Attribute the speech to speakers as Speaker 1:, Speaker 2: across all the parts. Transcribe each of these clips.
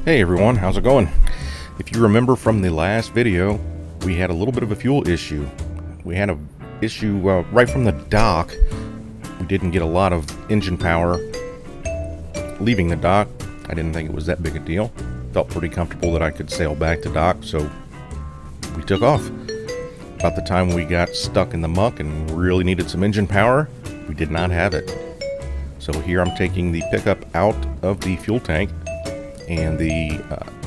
Speaker 1: Hey everyone, how's it going? If you remember from the last video, we had a little bit of a fuel issue. We had an issue right from the dock. We didn't get a lot of engine power leaving the dock. I didn't think it was that big a deal. Felt pretty comfortable that I could sail back to dock, so we took off. About the time we got stuck in the muck and really needed some engine power, we did not have it. So here I'm taking the pickup out of the fuel tank, and the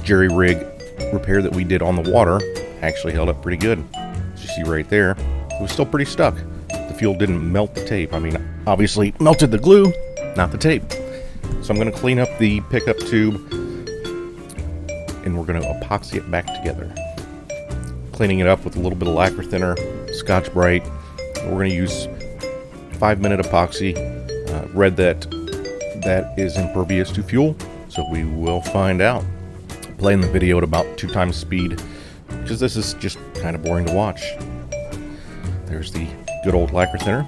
Speaker 1: jerry rig repair that we did on the water actually held up pretty good. As you see right there, it was still pretty stuck. The fuel didn't melt the tape. I mean, obviously melted the glue, not the tape. So I'm going to clean up the pickup tube and we're going to epoxy it back together. Cleaning it up with a little bit of lacquer thinner, Scotch Brite. We're going to use 5-minute epoxy. Read that is impervious to fuel. So we will find out. Playing the video at about 2 times speed, because this is just kind of boring to watch. There's the good old lacquer thinner.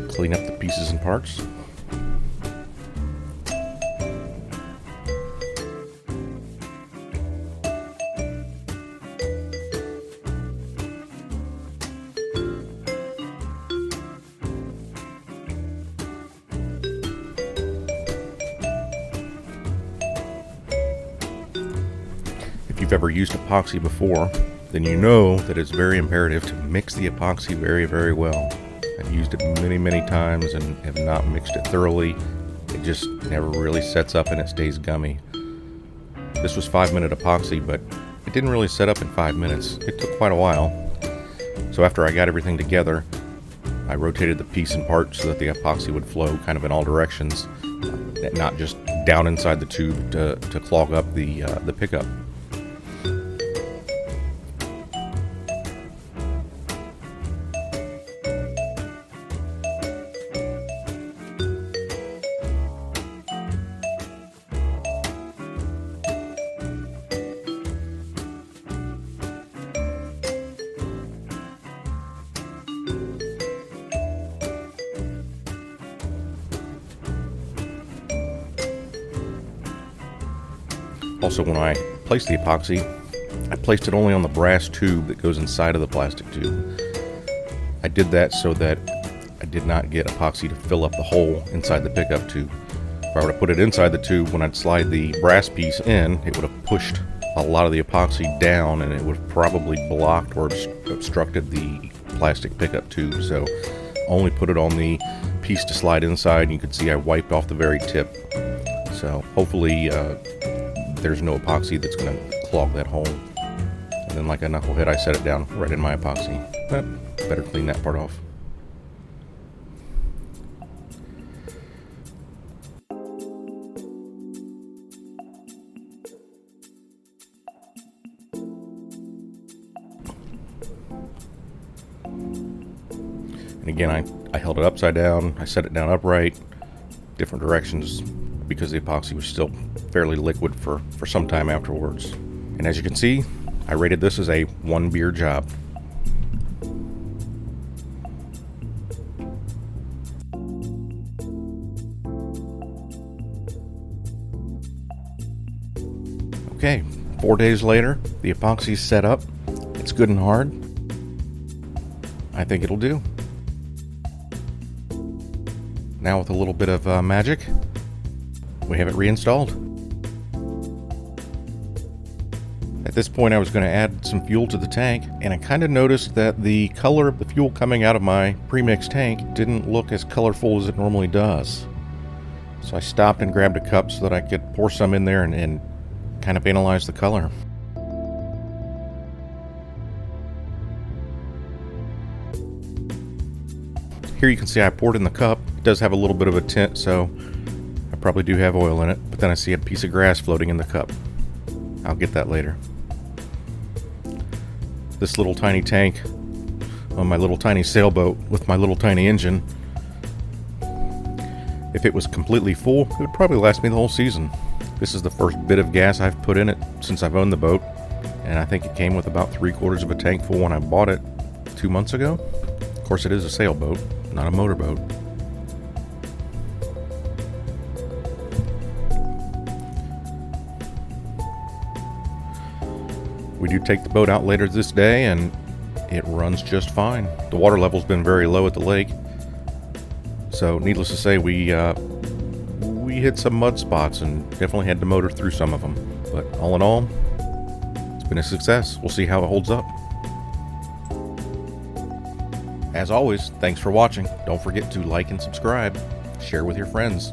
Speaker 1: Clean up the pieces and parts. If you've ever used epoxy before, then you know that it's very imperative to mix the epoxy very, very well. I've used it many times and have not mixed it thoroughly. It just never really sets up and it stays gummy. This was 5-minute epoxy, but it didn't really set up in 5 minutes. It took quite a while. So after I got everything together, I rotated the piece and part so that the epoxy would flow kind of in all directions, not just down inside the tube to clog up the pickup. Also, when I placed the epoxy, I placed it only on the brass tube that goes inside of the plastic tube. I did that so that I did not get epoxy to fill up the hole inside the pickup tube. If I were to put it inside the tube, when I'd slide the brass piece in, it would have pushed a lot of the epoxy down and it would have probably blocked or obstructed the plastic pickup tube. So only put it on the piece to slide inside. You can see I wiped off the very tip. So hopefully there's no epoxy that's going to clog that hole. And then like a knucklehead, I set it down right in my epoxy. But better clean that part off. And again, I held it upside down. I set it down upright, different directions, because the epoxy was still fairly liquid for some time afterwards. And as you can see, I rated this as a 1 beer job. Okay, 4 days later, the epoxy's set up. It's good and hard. I think it'll do. Now with a little bit of magic, we have it reinstalled. At this point I was going to add some fuel to the tank, and I kind of noticed that the color of the fuel coming out of my pre-mixed tank didn't look as colorful as it normally does. So I stopped and grabbed a cup so that I could pour some in there and kind of analyze the color. Here you can see I poured in the cup. It does have a little bit of a tint, so I probably do have oil in it, but then I see a piece of grass floating in the cup. I'll get that later. This little tiny tank on my little tiny sailboat with my little tiny engine, if it was completely full, it would probably last me the whole season. This is the first bit of gas I've put in it since I've owned the boat, and I think it came with about 3/4 of a tank full when I bought it 2 months ago. Of course, it is a sailboat, not a motorboat. We do take the boat out later this day, and it runs just fine. The water level's been very low at the lake, so needless to say, we hit some mud spots and definitely had to motor through some of them. But all in all, it's been a success. We'll see how it holds up. As always, thanks for watching. Don't forget to like and subscribe. Share with your friends.